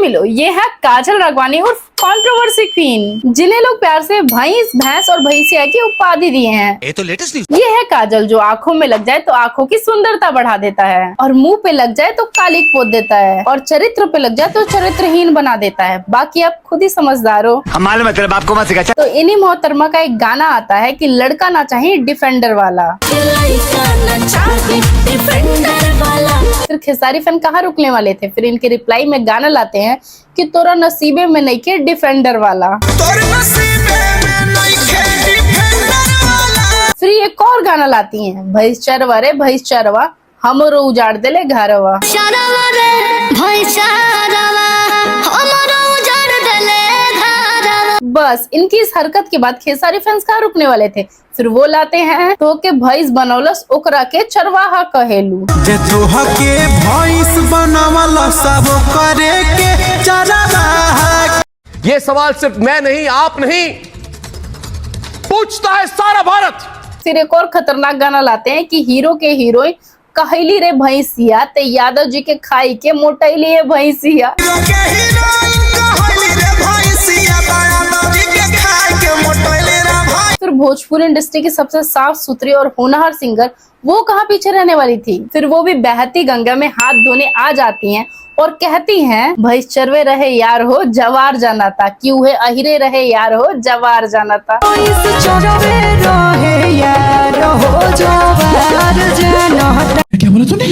मिलो, ये है काजल राघवानी और कंट्रोवर्सी क्वीन, जिन्हें लोग प्यार से भैंस, भैंस और भैंसिया की उपाधि दिए हैं। ये तो लेटेस्ट न्यूज़। ये है काजल, जो आंखों में लग जाए तो आंखों की सुंदरता बढ़ा देता है, और मुंह पे लग जाए तो कालिक पोत देता है, और चरित्र पे लग जाए तो चरित्रहीन बना देता है। बाकी आप खुद ही समझदार हो। हमारे मतलब आपको मत सिखा। तो इन्हीं मोहतरमा का एक गाना आता है कि लड़का ना चाहिए डिफेंडर वाला। फिर खेसारी फैन कहाँ रुकने वाले थे, फिर इनके रिप्लाई में गाना लाते हैं कि तोरा नसीबे में नहीं के डिफेंडर वाला। फिर एक और गाना लाती हैं, भैंस चरवा रे भैंस चरवा, हमरो उजाड़ देले घरवा। बस इनकी इस हरकत के बाद खेसारी फैंस कहाँ रुकने वाले थे, फिर वो लाते हैं तो के भैंस बनौलस ओकरा के चरवाहा कहेलू। जे तोहा के भैंस बनवला सब करे के चरवाहा। ये सवाल सिर्फ मैं नहीं, आप नहीं, पूछता है सारा भारत। फिर एक और खतरनाक गाना लाते हैं कि हीरो के हीरोइन कहली रे भैंसिया, ते यादव जी के खाई के मोटैली है भैंसिया। फिर भोजपुरी इंडस्ट्री की सबसे साफ सुथरी और होनहार सिंगर वो कहाँ पीछे रहने वाली थी, फिर वो भी बहती गंगा में हाथ धोने आ जाती हैं और कहती हैं भैंस चरवे रहे यार हो जवार जाना था, क्यों है अहिरे रहे यार हो जवार जाना था। क्या बोला तूने?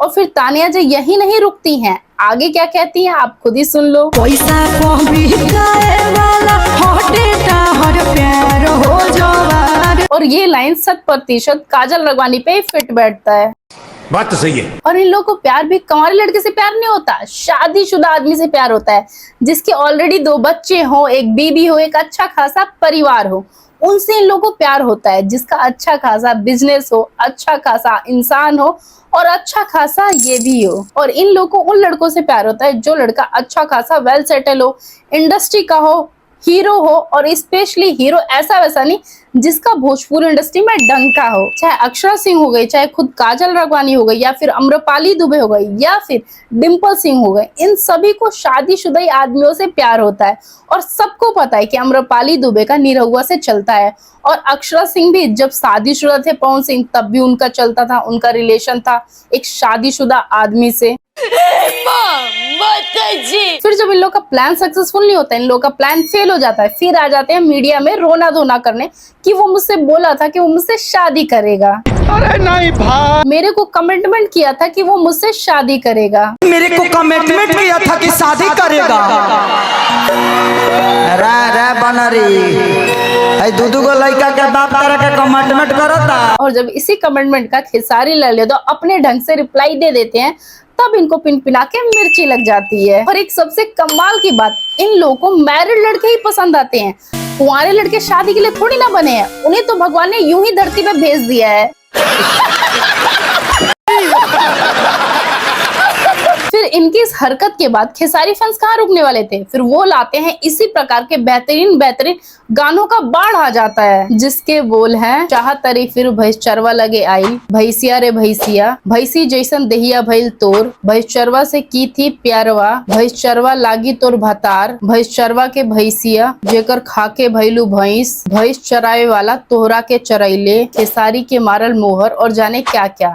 और फिर तानिया जी यही नहीं रुकती हैं, आगे क्या कहती हैं आप खुद ही सुन लो। और ये लाइन 100% काजल राघवानी पे फिट बैठता है। बात तो सही है। और इन लोगों को प्यार भी कंवारे लड़के से प्यार नहीं होता, शादीशुदा आदमी से प्यार होता है, जिसके ऑलरेडी 2 बच्चे हो, एक बीबी हो, एक अच्छा खासा परिवार हो, उनसे इन लोगों को प्यार होता है। जिसका अच्छा खासा बिजनेस हो, अच्छा खासा इंसान हो और अच्छा खासा ये भी हो। और इन लोगों को उन लड़कों से प्यार होता है जो लड़का अच्छा खासा वेल सेटल हो, इंडस्ट्री का हो, हीरो हो, और स्पेशली हीरो ऐसा वैसा नहीं जिसका भोजपुरी इंडस्ट्री में डंका हो। चाहे अक्षरा सिंह हो गई, चाहे खुद काजल राघवानी हो गई, या फिर अम्रपाली दुबे हो गई, या फिर डिम्पल सिंह हो गए, इन सभी को शादीशुदा आदमियों से प्यार होता है। और सबको पता है कि अम्रपाली दुबे का निरहुआ से चलता है, और अक्षरा सिंह भी जब शादीशुदा थे पवन सिंह तब भी उनका चलता था, उनका रिलेशन था एक शादीशुदा आदमी से। फिर जब इन लोग का प्लान सक्सेसफुल नहीं होता, इन लोग का प्लान फेल हो जाता है, फिर आ जाते हैं मीडिया में रोना धोना करने कि वो मुझसे बोला था कि वो मुझसे शादी करेगा। अरे नहीं भाई, मेरे को कमिटमेंट किया था कि वो मुझसे शादी करेगा। मेरे को कमिटमेंट किया था कि शादी करेगा। रे बनरी दूधू को लड़का के बाप तरह के कमिटमेंट करता। और जब इसी कमिटमेंट का खेसारी लाल यादव अपने ढंग से रिप्लाई दे देते हैं, तब इनको पिन-पिना के मिर्ची लग जाती है। और एक सबसे कमाल की बात, इन लोगों को मैरिड लड़के ही पसंद आते हैं, कुंवारे लड़के शादी के लिए थोड़ी ना बने हैं, उन्हें तो भगवान ने यूं ही धरती पे भेज दिया है। फिर इनकी इस हरकत के बाद खेसारी फैंस कहाँ रुकने वाले थे, फिर वो लाते हैं इसी प्रकार के बेहतरीन बेहतरीन गानों का बाढ़ आ जाता है, जिसके बोल हैं चाह तरी फिर भैंस चरवा लगे आई, भैंसिया रे भैंसिया, भैंसी जैसन देहिया भइल तोर, भैंस चरवा से की थी प्यारवा, भैंस चरवा लागी तोर भतार, भैंस चरवा के भैंसिया जेकर खाके भइलू भैंस, भैंस चराए वाला तोहरा के चरैले, खेसारी के मारल मोहर, और जाने क्या क्या।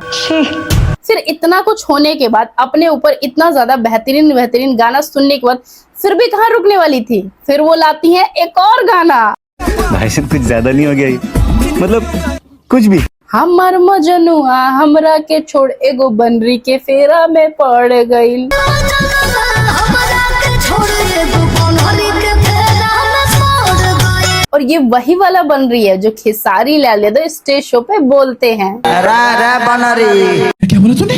फिर इतना कुछ होने के बाद, अपने ऊपर इतना ज्यादा बेहतरीन बेहतरीन गाना सुनने के बाद फिर भी कहाँ रुकने वाली थी, फिर वो लाती हैं एक और गाना। भाई साहब कुछ ज्यादा नहीं हो गया ये? मतलब कुछ भी। हमर मजनुआ हमरा के छोड़ एगो बनरी के फेरा में पड़ गई। और ये वही वाला बन रही है जो खेसारी लाल यादव स्टेज शो पे बोलते हैं। क्या बोला तूने?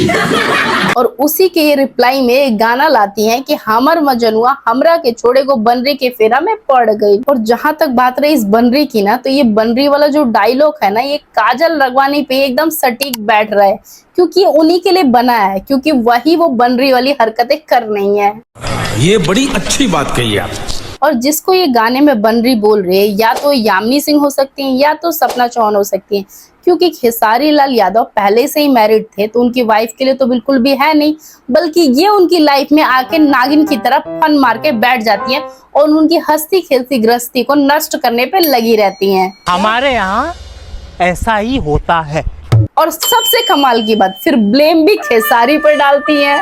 और उसी के रिप्लाई में एक गाना लाती हैं कि हमर मजनुआ हमरा के छोड़े को बनरी के फेरा में पड़ गई। और जहां तक बात रही इस बनरी की ना, तो ये बनरी वाला जो डायलॉग है ना, ये काजल राघवानी पे एकदम सटीक बैठ रहा है, क्योंकि उन्हीं के लिए बना है, क्योंकि वही वो बनरी वाली हरकतें कर रही है। ये बड़ी अच्छी बात कही आप। और जिसको ये गाने में बनरी बोल रहे हैं, या तो यामिनी सिंह हो सकती हैं, या तो सपना चौहान हो सकती हैं, क्योंकि खेसारी लाल यादव पहले से ही मैरिड थे, तो उनकी वाइफ के लिए तो बिल्कुल भी है नहीं, बल्कि ये उनकी लाइफ में आके नागिन की तरह फन मार के बैठ जाती हैं और उनकी हंसती खेलती गृहस्थी को नष्ट करने पे लगी रहती हैं। हमारे यहाँ ऐसा ही होता है। और सबसे कमाल की बात, फिर ब्लेम भी खेसारी पर डालती हैं।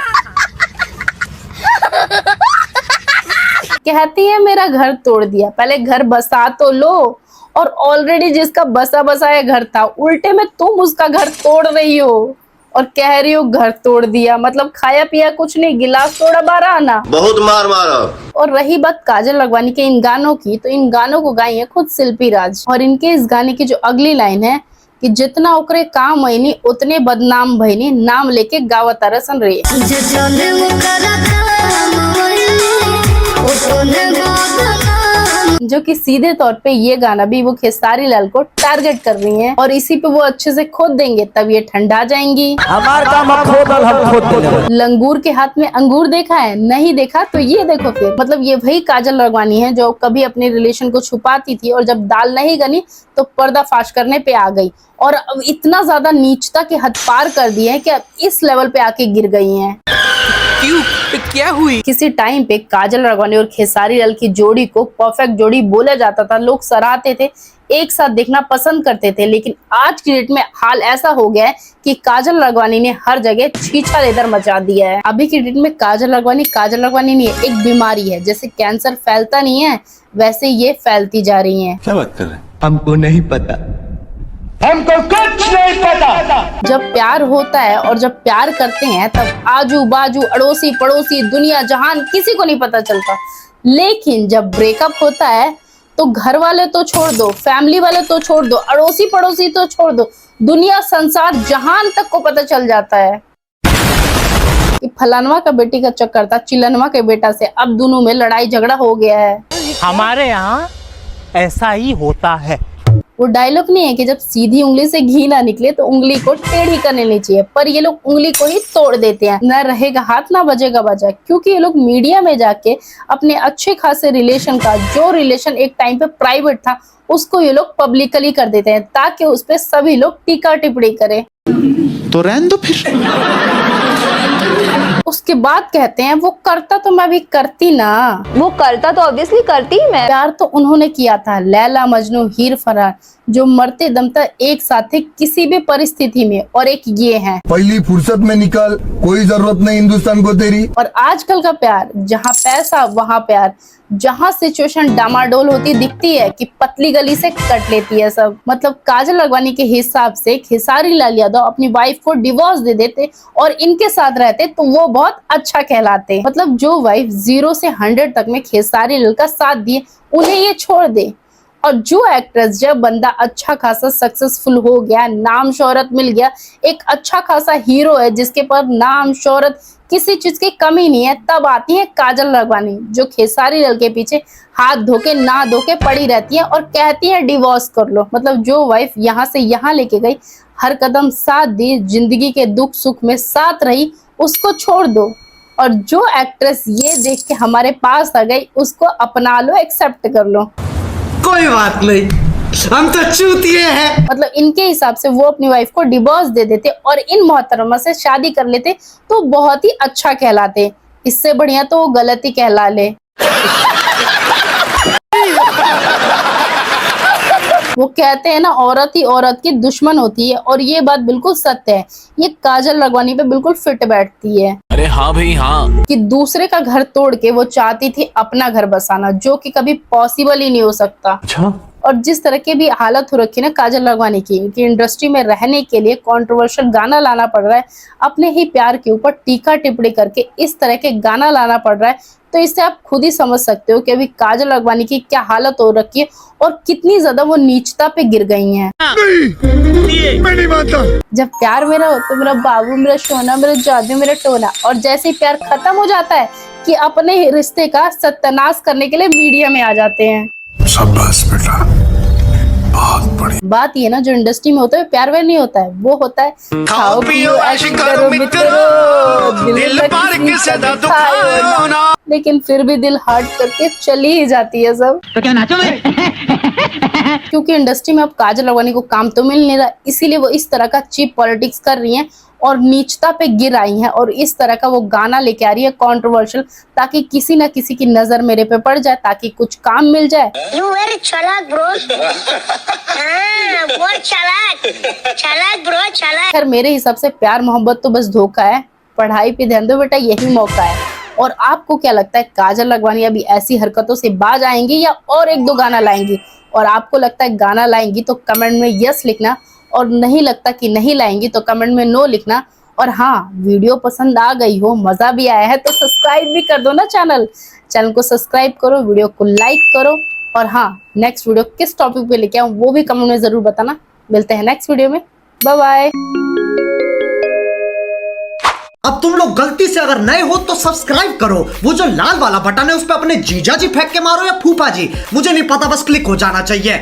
कहती है मेरा घर तोड़ दिया, पहले घर बसा तो लो, और ऑलरेडी जिसका बसा बसाया घर था, उल्टे में तुम उसका घर तोड़ रही हो और कह रही हो घर तोड़ दिया। मतलब खाया पिया कुछ नहीं, गिलास तोड़ा 12 आना। बहुत मार मारा। और रही बात काजल लखवानी के इन गानों की, तो इन गानों को गाई है खुद शिल्पी राज। और इनके इस गाने की जो अगली लाइन है कि जितना ओकरे काम आईनी उतने बदनाम भईनी, नाम लेके गावत रसन रे। जो कि सीधे तौर पे ये गाना भी वो खेसारी लाल को टारगेट कर रही हैं, और इसी पे वो अच्छे से खोद देंगे तब ये ठंडा जाएंगी। हमारा काम खोदल, हम खोद देंगे। लंगूर के हाथ में अंगूर देखा है? नहीं देखा तो ये देखो फिर। मतलब ये वही काजल लखवानी है जो कभी अपने रिलेशन को छुपाती थी और जब दाल नहीं गनी तो पर्दाफाश करने पे आ गई, और अब इतना ज्यादा नीचता की हद पार कर दी है कि अब इस लेवल पे आके गिर गई हैं। क्यों, क्या हुई? किसी टाइम पे काजल लखवानी और खेसारी लाल की जोड़ी को परफेक्ट जोड़ी बोला जाता था, लोग सराहते थे, एक साथ देखना पसंद करते थे। लेकिन आज की डेट में हाल ऐसा हो गया है कि काजल लखवानी ने हर जगह छीछा लेदर मचा दिया है। अभी की डेट में काजल लखवानी नहीं है, एक बीमारी है। जैसे कैंसर फैलता नहीं है, वैसे ये फैलती जा रही है। क्या बात कर रहे हैं? हमको नहीं पता, हमको कुछ नहीं पता। जब प्यार होता है और जब प्यार करते हैं तब आजू बाजू अड़ोसी पड़ोसी दुनिया जहान किसी को नहीं पता चलता। लेकिन जब ब्रेकअप होता है तो घर वाले तो छोड़ दो, फैमिली वाले तो छोड़ दो, अड़ोसी पड़ोसी तो छोड़ दो, दुनिया संसार जहान तक को पता चल जाता है कि फलानवा का बेटी का चक्कर था चिलनवा के बेटा से, अब दोनों में लड़ाई झगड़ा हो गया है। हमारे यहाँ ऐसा ही होता है। वो डायलॉग नहीं है कि जब सीधी उंगली से घी ना निकले तो उंगली को टेढ़ी कर लेनी चाहिए, पर ये लोग उंगली को ही तोड़ देते हैं। ना रहेगा हाथ ना बजेगा बाजा, क्योंकि ये लोग मीडिया में जाके अपने अच्छे खासे रिलेशन का, जो रिलेशन एक टाइम पे प्राइवेट था, उसको ये लोग पब्लिकली कर देते हैं ताकि उस पे सभी लोग टीका टिप्पणी करें। तो रहने दो फिर। उसके बाद कहते हैं वो करता तो मैं भी करती ना। वो करता तो ऑब्वियसली करती मैं। प्यार तो उन्होंने किया था, लैला मजनू हीर फरार, जो मरते दम तक एक साथ थे किसी भी परिस्थिति में। और एक ये है पहली फुर्सत में निकल, कोई जरूरत नहीं हिंदुस्तान को तेरी। और आजकल का प्यार, जहाँ पैसा वहाँ प्यार, जहाँ सिचुएशन डामाडोल होती दिखती है कि पतली गली से कट लेती है सब। मतलब काजल लखवानी के हिसाब से खेसारी लाल यादव अपनी वाइफ को डिवोर्स दे देते और इनके साथ रहते तो वो बहुत अच्छा कहलाते। मतलब जो वाइफ 0 से 100 तक में खेसारी लाल का साथ दिए, उन्हें ये छोड़ दे। और जो एक्ट्रेस, जब बंदा अच्छा खासा सक्सेसफुल हो गया, नाम शोहरत मिल गया, एक अच्छा खासा हीरो है जिसके पास नाम शोहरत किसी चीज की कमी नहीं है, तब आती है काजल लखवानी, जो खेसारी लाल के पीछे हाथ धोके ना धोके पड़ी रहती है और कहती है डिवोर्स कर लो। मतलब जो वाइफ यहाँ से यहाँ लेके गई, हर कदम साथ दी, जिंदगी के दुख सुख में साथ रही, उसको छोड़ दो। और जो एक्ट्रेस ये देख के हमारे पास आ गई, उसको अपना लो, एक्सेप्ट कर लो। कोई बात नहीं, हम तो चूतिए हैं। मतलब इनके हिसाब से वो अपनी वाइफ को डिवोर्स दे देते और इन मोहतरमा से शादी कर लेते तो बहुत ही अच्छा कहलाते। इससे बढ़िया तो वो गलत ही कहला ले। वो कहते हैं ना, औरत ही औरत की दुश्मन होती है, और ये बात बिल्कुल सत्य है। ये काजल लखवानी पे बिल्कुल फिट बैठती है। अरे हाँ भाई हाँ। कि दूसरे का घर तोड़ के वो चाहती थी अपना घर बसाना, जो कि कभी पॉसिबल ही नहीं हो सकता। अच्छा। और जिस तरह की भी हालत हो रखी ना काजल लखवानी की, कि इंडस्ट्री में रहने के लिए कंट्रोवर्शियल गाना लाना पड़ रहा है, अपने ही प्यार के ऊपर टीका टिप्पणी करके इस तरह के गाना लाना पड़ रहा है, तो इससे आप खुद ही समझ सकते हो कि अभी काजल लखवानी की क्या हालत हो रखी है और कितनी ज्यादा वो नीचता पे गिर गई हैं। नहीं, मैं नहीं मानता। जब प्यार मेरा हो तो मेरा बाबू, मेरा सोना, मेरा जादू, मेरा टोना, और जैसे ही प्यार खत्म हो जाता है कि अपने रिश्ते का सत्यानाश करने के लिए मीडिया में आ जाते हैं। शाबाश बेटा, बहुत बढ़िया। बात ये ना, जो इंडस्ट्री में होता है प्यार व्यार नहीं होता है, वो होता है खाओ पियो ऐश करो मित्रों, दिल पर किसे दुखाओ ना। लेकिन फिर भी दिल हर्ट करके चली ही जाती है सब। तो क्या नाचो मैं? क्योंकि इंडस्ट्री में अब काजल लड़वानी को काम तो मिल नहीं रहा, इसीलिए वो इस तरह का चीप पॉलिटिक्स कर रही हैं और नीचता पे गिर आई हैं और इस तरह का वो गाना लेके आ रही है कंट्रोवर्शियल, ताकि किसी ना किसी की नजर मेरे पे पड़ जाए, ताकि कुछ काम मिल जाए। You very चालाक bro। हाँ, बहुत चालाक bro, चालाक। खैर मेरे हिसाब से प्यार मोहब्बत तो बस धोखा है, पढ़ाई पे ध्यान दो बेटा, यही मौका है। और आपको क्या लगता है, काजल लखवानी अभी ऐसी हरकतों से बाज आएंगी या और एक दो गाना लाएंगी? और आपको लगता है गाना लाएंगी तो कमेंट में यस लिखना, और नहीं लगता कि नहीं लाएंगी तो कमेंट में नो लिखना। और हाँ, वीडियो पसंद आ गई हो, मजा भी आया है तो सब्सक्राइब भी कर दो ना चैनल को सब्सक्राइब करो, वीडियो को लाइक करो। और हाँ, नेक्स्ट वीडियो किस टॉपिक पे लेके आऊं वो भी कमेंट में जरूर बताना। मिलते हैं नेक्स्ट वीडियो में, बाय बाय। अब तुम लोग गलती से अगर नए हो तो सब्सक्राइब करो, वो जो लाल वाला बटन है उस पर अपने जीजा जी फेंक के मारो या फूफा जी, मुझे नहीं पता, बस क्लिक हो जाना चाहिए।